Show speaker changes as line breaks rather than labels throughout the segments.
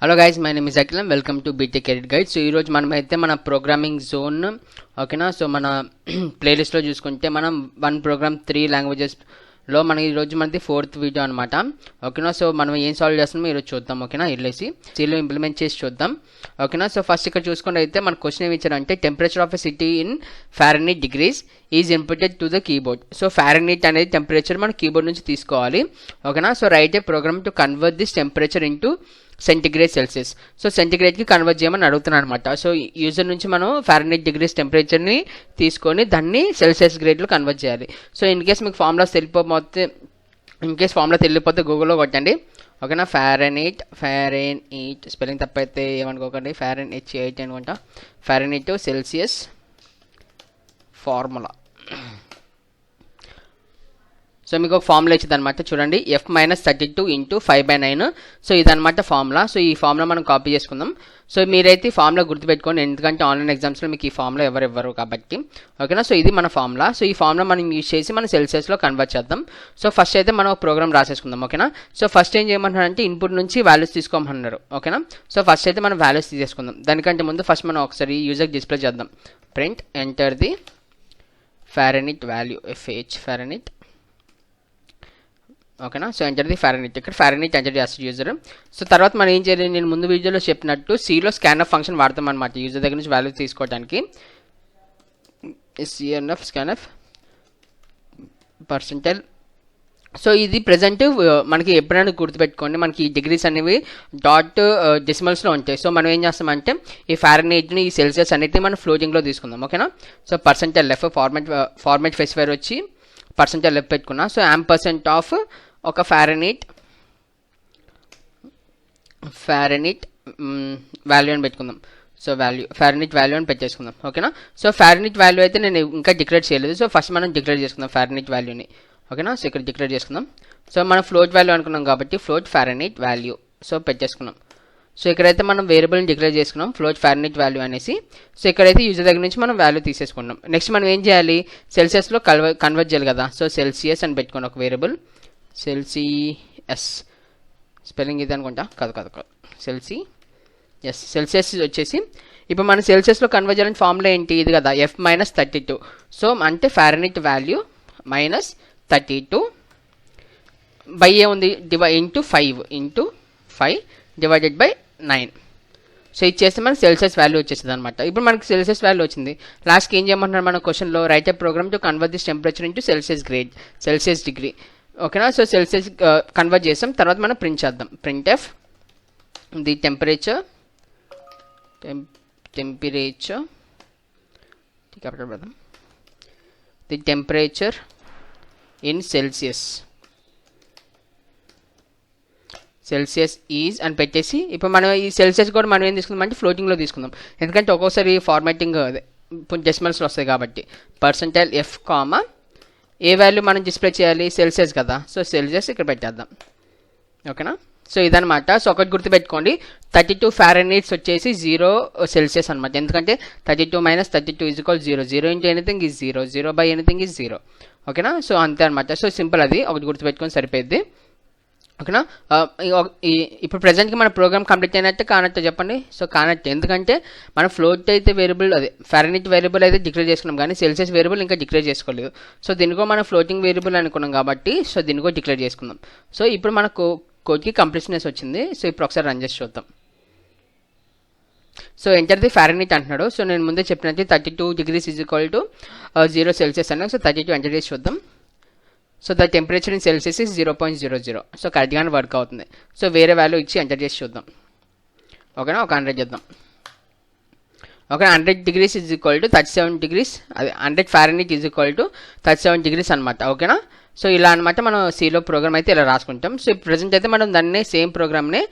Hello guys, my name is Akhil. Welcome to BTech educate. So ఈరోజు మనమైతే మన programming zone ఓకేనా. So మన ప్లేలిస్ట్లో చూసుకుంటే మనం 1 ప్రోగ్రామ్ 3 లాంగ్వేజెస్లో ఈరోజు మనది 4th వీడియో అనమాట. ఓకేనా. సో మనం ఏం సాల్వ్ చేస్తున్నామో ఈరోజు చూద్దాం. ఓకేనా, వెళ్ళేసి సీలో ఇంప్లిమెంట్ చేసి చూద్దాం. ఓకేనా. సో ఫస్ట్ ఇక్కడ చూసుకుంటే అయితే మన క్వశ్చన్ ఏమి ఇచ్చారంటే temperature of a city in Fahrenheit degrees is inputed to the keyboard. So Fahrenheit అనేది టెంపరేచర్ మన కీబోర్డ్ నుంచి తీసుకోవాలి. ఓకేనా. So write a program to convert this temperature into centigrade Celsius. So సెంటిగ్రేడ్కి కన్వర్ట్ చేయమని అడుగుతున్నాను అనమాట. సో యూజర్ నుంచి మనం ఫారెన్హీట్ డిగ్రీస్ టెంపరేచర్ని తీసుకొని దాన్ని సెల్సియస్ గ్రేడ్లో కన్వర్ట్ చేయాలి. సో ఇన్ కేస్ మీకు ఫార్ములాస్ తెలియకపోతే గూగుల్లో కొట్టండి. ఓకేనా. ఫారెన్హీట్ స్పెల్లింగ్ తప్పైతే ఏమనుకోకండి. ఫారెన్హీట్ 8 అనుకుంటా. Fahrenheit Celsius formula. సో మీకు ఒక ఫార్ములా ఇచ్చింది అనమాట. చూడండి, F-32 × 5/9. సో ఇదనమాట ఫార్ములా. సో ఈ ఫార్ములా మనం కాపీ చేసుకుందాం. సో మీరైతే ఈ ఫార్ములా గుర్తుపెట్టుకోండి, ఎందుకంటే ఆన్లైన్ ఎగ్జామ్స్లో మీకు ఈ ఫార్ములా ఎవరు ఇవ్వరు కాబట్టి. ఓకేనా. సో ఇది మన ఫార్ములా. సో ఈ ఫార్ములా మనం యూజ్ చేసి మనం సెల్సియస్లో కన్వర్ట్ చేద్దాం. సో ఫస్ట్ అయితే మనం ఒక ప్రోగ్రామ్ రాసేసుకుందాం. ఓకేనా. సో ఫస్ట్ ఏం చేయమంటారంటే ఇన్పుట్ నుంచి వాల్యూస్ తీసుకోమన్నారు. ఓకేనా. సో ఫస్ట్ అయితే మనం వాల్యూస్ తీసేసుకుందాం. దానికంటే ముందు ఫస్ట్ మనం ఒకసారి యూజర్కి డిస్ప్లే చేద్దాం. Print enter the Fahrenheit value FH Fahrenheit. ఓకేనా. So enter the Fahrenheit. ఇక్కడ ఫారెన్హీట్ ఎంటర్ చేస్తుంది యూజర్. సో తర్వాత మనం ఏం చేయాలి, నేను ముందు వీడియోలో చెప్పినట్టు Cలో స్కాన్ఎఫ్ ఫంక్షన్ వాడతాం అనమాట యూజర్ దగ్గర నుంచి వాల్యూ తీసుకోవడానికి. Scanf percentile. సో ఇది ప్రజెంట్ మనకి ఎప్పుడైనా గుర్తుపెట్టుకోండి, మనకి డిగ్రీస్ అనేవి డాట్ డెసిమల్స్లో ఉంటాయి. సో మనం ఏం చేస్తామంటే ఈ ఫారెన్హీట్ని ఈ సెల్సియస్ అన్నిటిని మనం ఫ్లోటింగ్లో తీసుకుందాం. ఓకేనా. So percentile left format specifier వచ్చి పర్సెంటైల్ లెఫ్ట్ పెట్టుకున్నా. సో %ఆఫ్ ఒక ఫారెన్హీట్ వాల్యూ అని పెట్టుకుందాం. సో ఫారెన్హీట్ వాల్యూ అని పెట్టేసుకుందాం. ఓకేనా. సో ఫారెన్హీట్ వాల్యూ అయితే నేను ఇంకా డిక్లేర్ చేయలేదు. సో ఫస్ట్ మనం డిక్లేర్ చేసుకుందాం ఫారెన్హీట్ వాల్యూని. ఓకేనా. సో ఇక్కడ డిక్లేర్ చేసుకుందాం. సో మనం ఫ్లోట్ వాల్యూ అనుకున్నాం కాబట్టి ఫ్లోట్ ఫారెన్హీట్ వాల్యూ సో పెట్టేసుకున్నాం. సో ఇక్కడైతే మనం వేరియబుల్ని డిక్లేర్ చేసుకున్నాం ఫ్లోట్ ఫారెన్హీట్ వాల్యూ అనేసి. సో ఇక్కడైతే యూజర్ దగ్గర నుంచి మనం వాల్యూ తీసేసుకున్నాం. నెక్స్ట్ మనం ఏం చేయాలి, సెల్సియస్లో కన్వర్ట్ చేయాలి కదా. సో సెల్సియస్ అని పెట్టుకోండి ఒక వేరియబుల్. సెల్సియస్ స్పెల్లింగ్ ఇది అనుకుంటా. కాదు సెల్సియస్ వచ్చేసి ఇప్పుడు మనం సెల్సియస్లో కన్వర్ట్ చేయాలని ఫార్ములా ఏంటి, ఇది కదా F-32. సో అంటే ఫారెన్హీట్ వాల్యూ -32 బై ఏముంది ఇంటూ 5 డివైడెడ్ బై 9. సో ఇది చేస్తే మనకి సెల్సియస్ వాల్యూ వచ్చేస్తుంది అనమాట. ఇప్పుడు మనకి సెల్సియస్ వాల్యూ వచ్చింది. లాస్ట్కి ఏం చేయమంటున్నారు మన క్వశ్చన్లో, write a program to convert this temperature into Celsius degree. ఓకేనా. సో సెల్సియస్ కన్వర్ట్ చేసాం. తర్వాత మనం ప్రింట్ చేద్దాం. printf the temperature the temperature in Celsius is అని పెట్టేసి ఇప్పుడు మనం ఈ సెల్సియస్ కూడా మనం ఏం తీసుకుందాం అంటే ఫ్లోటింగ్లో తీసుకుందాం, ఎందుకంటే ఒక్కోసారి ఫార్మాటింగ్ డెసిమల్స్లో వస్తాయి కాబట్టి. పర్సెంటైల్ F ఏ వాల్యూ మనం డిస్ప్లే చేయాలి, సెల్సియస్ కదా. సో సెల్సియస్ ఇక్కడ పెట్టేద్దాం. ఓకేనా. సో ఇదనమాట. సో ఒకటి గుర్తుపెట్టుకోండి, 32 ఫారెన్హీట్స్ వచ్చేసి 0 సెల్సియస్ అనమాట. ఎందుకంటే 32 - 32 = 0. 0 × anything is 0. 0 by anything is 0. ఓకేనా. సో అంతే అనమాట. సో సింపుల్, అది ఒకటి గుర్తుపెట్టుకొని సరిపోద్ది. ఓకేనా. ఇప్పుడు ప్రజెంట్కి మన ప్రోగ్రామ్ కంప్లీట్ అయినట్టు కానట్టు చెప్పండి. సో కానట్టు, ఎందుకంటే మనం ఫ్లోట్ అయితే వేరియబుల్ ఫారెన్హీట్ వేరియబుల్ అయితే డిక్లేర్ చేసుకున్నాం, కానీ సెల్సియస్ వేరియబుల్ ఇంకా డిక్లేర్ చేసుకోలేదు. సో దీనికో మనం ఫ్లోటింగ్ వేరియబుల్ అనుకున్నాం కాబట్టి సో దీనికో డిక్లేర్ చేసుకుందాం. సో ఇప్పుడు మనకు కోడ్కి కంప్లీట్నెస్ వచ్చింది. సో ఇప్పుడు ఒకసారి రన్ చేసి చూద్దాం. సో ఎంటర్ ది ఫారెన్హీట్ అంటున్నాడు. సో నేను ముందే చెప్పినట్టు 32 degrees = 0 సెల్సియస్ అన్నాను. సో 32 ఎంటర్ చేసి చూద్దాం. So the temperature in Celsius is 0.00. So కరెక్ట్గానే వర్క్ అవుతుంది. సో వేరే వాల్యూ ఇచ్చి ఎంటర్ చేసి చూద్దాం. ఓకేనా. ఒక 100 చేద్దాం. ఓకే. 100 degrees = 37 degrees. అది 100 ఫారెన్హీట్ = 37 degrees అనమాట. ఓకేనా. సో ఇలా అనమాట మనం Cలో ప్రోగ్రామ్ అయితే ఇలా రాసుకుంటాం. సో ప్రజెంట్ అయితే మనం దాన్ని సేమ్ ప్రోగ్రామ్ని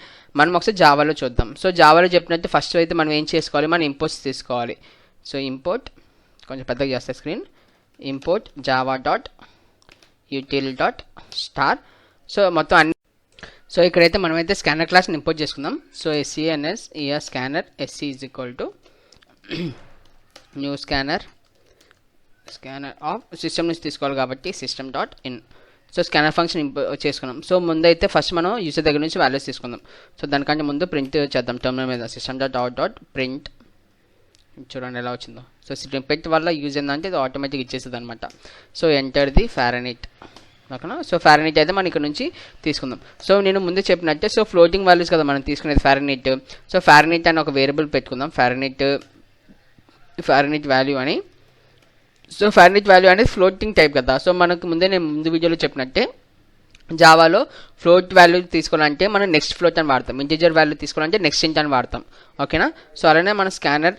మనం ఒకసారి జావాలో చూద్దాం. సో జావాలో చెప్పినట్టు ఫస్ట్ అయితే మనం ఏం చేసుకోవాలి, మనం ఇంపోర్ట్స్ తీసుకోవాలి. సో ఇంపోర్ట్ కొంచెం పెద్దగా చేస్తే స్క్రీన్, ఇంపోర్ట్ java.util.star. సో మొత్తం అన్ని. సో ఇక్కడైతే మనమైతే స్కానర్ క్లాస్ని ఇంపోర్ట్ చేసుకుందాం. So scanner sc = new scanner of system నుంచి తీసుకోవాలి కాబట్టి system.in. సో స్కానర్ ఫంక్షన్ చేసుకున్నాం. సో ముందైతే ఫస్ట్ మనం యూజర్ దగ్గర నుంచి వాల్యూస్ తీసుకుందాం. సో దానికంటే ముందు ప్రింట్ చేద్దాం టర్మినల్ మీద system.out.print. చూడండి ఎలా వచ్చిందో. సో స్నిప్పెట్ వల్ల యూజ్ ఏంటంటే ఇది ఆటోమేటిక్ ఇచ్చేస్తుంది అనమాట. So enter the Fahrenheit. ఓకేనా. సో ఫారెన్హీట్ అయితే మనం ఇక్కడ నుంచి తీసుకుందాం. సో నేను ముందే చెప్పినట్టే సో ఫ్లోటింగ్ వాల్యూస్ కదా మనం తీసుకునేది ఫారెన్హీట్. సో ఫారెన్హీట్ అని ఒక వేరియబుల్ పెట్టుకుందాం, ఫారెన్హీట్ వాల్యూ అని. సో ఫారెన్హీట్ వాల్యూ అనేది ఫ్లోటింగ్ టైప్ కదా. సో మనకు నేను ముందు వీడియోలో చెప్పినట్టే జావాలో ఫ్లోట్ వాల్యూ తీసుకోవాలంటే మనం నెక్స్ట్ ఫ్లోట్ అని వాడతాం, ఇంటిజర్ వాల్యూ తీసుకోవాలంటే నెక్స్ట్ ఇంట్ అని వాడతాం. ఓకేనా. సో అలానే మన స్కానర్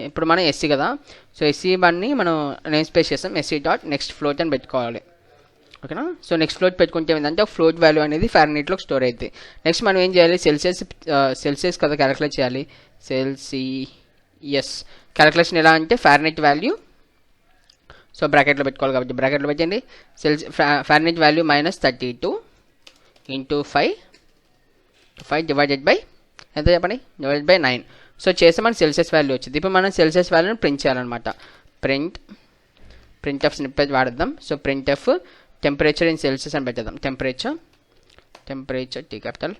ఇప్పుడు మనం ఎస్సీ కదా, సో ఎస్సీ బండ్ని మనం నేమ్ స్పేస్ చేస్తాం, SC.next float అని పెట్టుకోవాలి. ఓకేనా. సో నెక్స్ట్ ఫ్లోట్ పెట్టుకుంటే ఏంటంటే ఫ్లోట్ వాల్యూ అనేది ఫారెన్హీట్లో స్టోర్ అవుతుంది. నెక్స్ట్ మనం ఏం చేయాలి, సెల్సియస్ కదా క్యాలిక్యులేట్ చేయాలి. సెల్సియస్ క్యాలిక్యులేషన్ ఎలా అంటే ఫారెన్హీట్ వాల్యూ, సో బ్రాకెట్లో పెట్టుకోవాలి కాబట్టి బ్రాకెట్లో పెట్టండి. ఫారెన్హీట్ వాల్యూ -32 × 5 డివైడెడ్ బై ఎంత చెప్పండి, డివైడెడ్ బై 9. సో చేస్తే మనకి సెల్సియస్ వాల్యూ వచ్చింది. ఇప్పుడు మనం సెల్సియస్ వాల్యూని ప్రింట్ చేయాలన్నమాట. ప్రింట్ ఆఫ్ స్నిప్పెట్ వాడదాం. So print of temperature in Celsius అని పెట్టేద్దాం. Temperature T capital,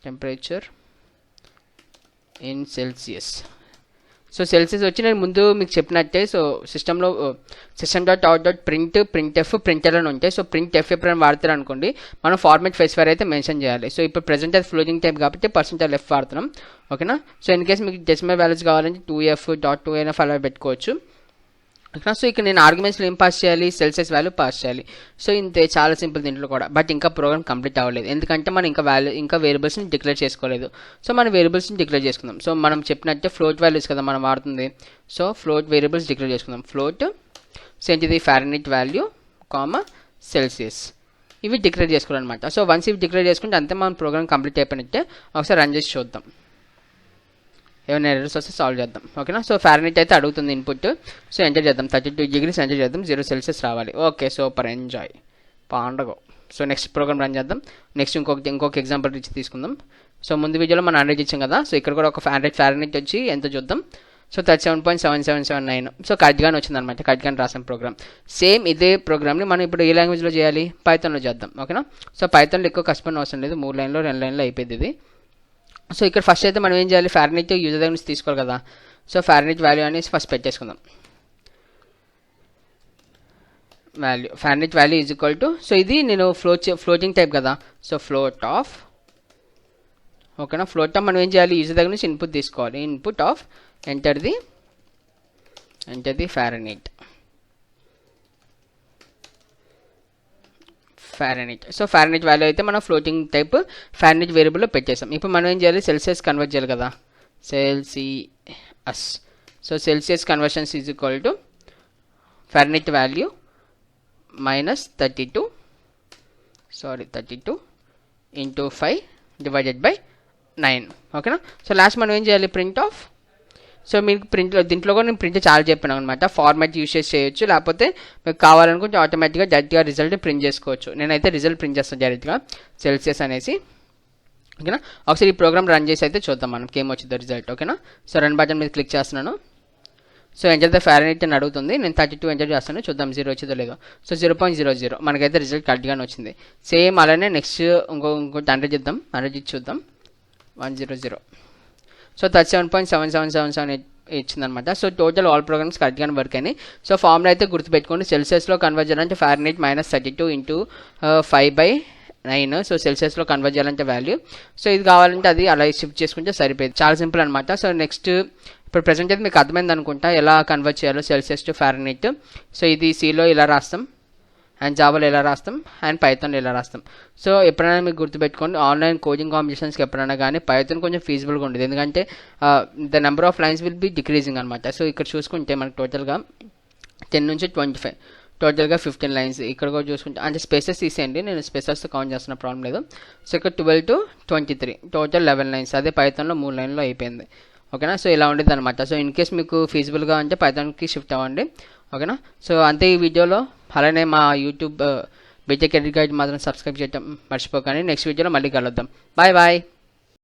temperature in Celsius. So Celsius వచ్చి నేను ముందు మీకు చెప్పినట్టే సో system.out.print ప్రింటర్ అని ఉంటాయి. సో ప్రింట్ ఎఫ్ ఎప్పుడైనా వాడతారు అనుకోండి, మనం ఫార్మాట్ స్పెసిఫైర్ అయితే మెన్షన్ చేయాలి. సో ఇప్పుడు ప్రెసెంట్ అది ఫ్లోటింగ్ టైప్ కాబట్టి %f వాడుతున్నాం. ఓకేనా. సో ఇన్ కేస్ మీకు డెసిమల్ వాల్యూస్ కావాలంటే 2f.2 అయినా అలా పెట్టుకోవచ్చు. ఓకేనా. సో ఇక్కడ నేను ఆర్గ్యుమెంట్స్లో ఏం పాస్ చేయాలి, సెల్సియస్ వాల్యూ పాస్ చేయాలి. సో ఇంతే, చాలా సింపుల్ దీంట్లో కూడా. బట్ ఇంకా ప్రోగ్రామ్ కంప్లీట్ అవ్వలేదు, ఎందుకంటే మనం ఇంకా వేరియబుల్స్ని డిక్లేర్ చేసుకోలేదు. సో మన వేరియబుల్స్ని డిక్లేర్ చేసుకుందాం. సో మనం చెప్పినట్టే ఫ్లోట్ వాల్యూస్ కదా మనం వాడుతుంది. సో ఫ్లోట్ వేరియబుల్స్ డిక్లేర్ చేసుకుందాం. ఫ్లోట్ సెంటిది ఫారెన్హీట్ వాల్యూ సెల్సియస్ ఇవి డిక్లేర్ చేసుకోవాలన్నమాట. సో వన్స్ ఇవి డిక్లేర్ చేసుకుంటే అంతే మన ప్రోగ్రామ్ కంప్లీట్ అయిపోయినట్టే. ఒకసారి రన్ చేసి చూద్దాం, ఏమైనా ఎర్రర్స్ వస్తే సాల్వ్ చేద్దాం. ఓకేనా. సో ఫారెన్హీట్ అయితే అడుగుతుంది ఇన్పుట్. సో ఎంటర్ చేద్దాం, 32 degrees ఎంటర్ చేద్దాం, 0 సెల్సియస్ రావాలి. ఓకే సూపర్, ఎంజాయ్ పండగ. సో నెక్స్ట్ ప్రోగ్రామ్ రన్ చేద్దాం. నెక్స్ట్ ఇంకొక ఎగ్జాంపుల్ ఇచ్చి తీసుకుందాం. సో ముందు వీడియోలో మనం 100 ఇచ్చాం కదా, సో ఇక్కడ కూడా ఒక 100 ఫారెన్హీట్ వచ్చి ఎంత చూద్దాం. సో 37.7779. సో కరెక్ట్గానే వచ్చిందనమాట, కరెక్ట్గానే రాసాం ప్రోగ్రామ్. సేమ్ ఇదే ప్రోగ్రామ్ని మనం ఇప్పుడు ఏ లాంగ్వేజ్లో చేయాలి, పైథాన్లో చేద్దాం. ఓకేనా. సో పైథాన్లో ఎక్కువ కష్టపడిన అవసరం లేదు, 3 లైన్లో 2 లైన్లో అయిపోయింది ఇది. సో ఇక్కడ ఫస్ట్ అయితే మనం ఏం చేయాలి, ఫారెన్హీట్ యూజర్ దగ్గర నుంచి తీసుకోవాలి కదా. సో ఫారెన్హీట్ వాల్యూ అనేసి ఫస్ట్ పెట్టేసుకుందాం. Fahrenheit value is equal to, so ఇది నేను ఫ్లోటింగ్ టైప్ కదా, సో ఫ్లోట్ ఆఫ్. ఓకేనా. ఫ్లోట్ ఆఫ్ మనం ఏం చేయాలి, యూజర్ దగ్గర నుంచి ఇన్పుట్ తీసుకోవాలి. Input of enter the Fahrenheit. So Fahrenheit value అయితే మనం ఫ్లోటింగ్ టైప్ ఫారెన్హీట్ వేరియబుల్లో పెట్టేసాం. ఇప్పుడు మనం ఏం చేయాలి, సెల్సియస్ కన్వర్ట్ చేయాలి కదా, Celsius. So Celsius conversions is equal to Fahrenheit value -32 × 5 divided by 9. ఓకేనా. సో లాస్ట్ మనం ఏం చేయాలి, ప్రింట్ ఆఫ్. సో మీకు దీంట్లో కూడా నేను ప్రింట్ చాలా చెప్పాను అనమాట. ఫార్మాట్ యూస్ చేయొచ్చు, లేకపోతే మీకు కావాలనుకుంటే ఆటోమేటిక్గా డైరెక్ట్గా రిజల్ట్ ప్రింట్ చేసుకోవచ్చు. నేనైతే రిజల్ట్ ప్రింట్ చేస్తాను డైరెక్ట్గా, సెల్సియస్ అనేసి. ఓకేనా. ఒకసారి ఈ ప్రోగ్రామ్ రన్ చేసి అయితే చూద్దాం మనకి ఏమొచ్చిందో రిజల్ట్. ఓకేనా. సో రన్ బటన్ మీద క్లిక్ చేస్తున్నాను. సో ఎంటర్ ద ఫారెన్హీట్ అని అడుగుతుంది, నేను 32 ఎంటర్ చేస్తాను, చూద్దాం 0 వచ్చిందో లేదో. సో 0.00 మనకైతే రిజల్ట్ కరెక్ట్గానే వచ్చింది. సేమ్ అలానే నెక్స్ట్ ఇంకోటి 100 చేద్దాం, 100 ఇచ్చి చూద్దాం, 100. సో 37.7778 ఇచ్చిందనమాట. సో టోటల్ ఆల్ ప్రోగ్రామ్స్ కరెక్ట్గానే వర్క్ అయినాయి. సో ఫార్ములా అయితే గుర్తుపెట్టుకోండి, సెల్సియస్లో కన్వర్ట్ చేయాలంటే ఫారెన్హీట్ -32 × 5/9. సో సెల్సియస్లో కన్వర్ట్ చేయాలంటే వాల్యూ. సో ఇది కావాలంటే అది అలా షిఫ్ట్ చేసుకుంటే సరిపోయింది, చాలా సింపుల్ అనమాట. సో నెక్స్ట్ ఇప్పుడు ప్రెసెంట్ అయితే మీకు అర్థమైంది అనుకుంటా ఎలా కన్వర్ట్ చేయాలో సెల్సియస్ టు ఫారెన్హీట్. సో ఇది సిలో ఇలా రాస్తాం, అండ్ జావాలో ఎలా రాస్తాం, అండ్ పైథాన్లో ఎలా రాస్తాం. సో ఎప్పుడైనా మీకు గుర్తుపెట్టుకోండి, ఆన్లైన్ కోడింగ్ కాంపిటీషన్స్కి ఎప్పుడైనా కానీ పైథాన్ కొంచెం ఫీజిబుల్గా ఉంటుంది, ఎందుకంటే the number of lines will be decreasing అనమాట. సో ఇక్కడ చూసుకుంటే మనకు టోటల్గా 10 నుంచి 25, టోటల్గా 15 లైన్స్. ఇక్కడ కూడా చూసుకుంటే అంటే స్పేసెస్ తీసేయండి, నేను స్పేసెస్తో కౌంట్ చేస్తున్న ప్రాబ్లం లేదు. సో ఇక్కడ 12 to 23, టోటల్ 11 లైన్స్. అదే పైథాన్లో 3 లైన్లో అయిపోయింది. ఓకేనా. సో ఇలా ఉండేది అనమాట. సో ఇన్ కేస్ మీకు ఫీజిబుల్గా అంటే పైథాన్కి షిఫ్ట్ అవ్వండి. ఓకేనా. సో అంతే ఈ వీడియోలో. అలానే మా యూట్యూబ్ బీటెక్ ఎడ్యుకేట్ మాత్రం సబ్స్క్రైబ్ చేయడం మర్చిపోకండి. నెక్స్ట్ వీడియోలో మళ్ళీ కలుద్దాం. Bye bye.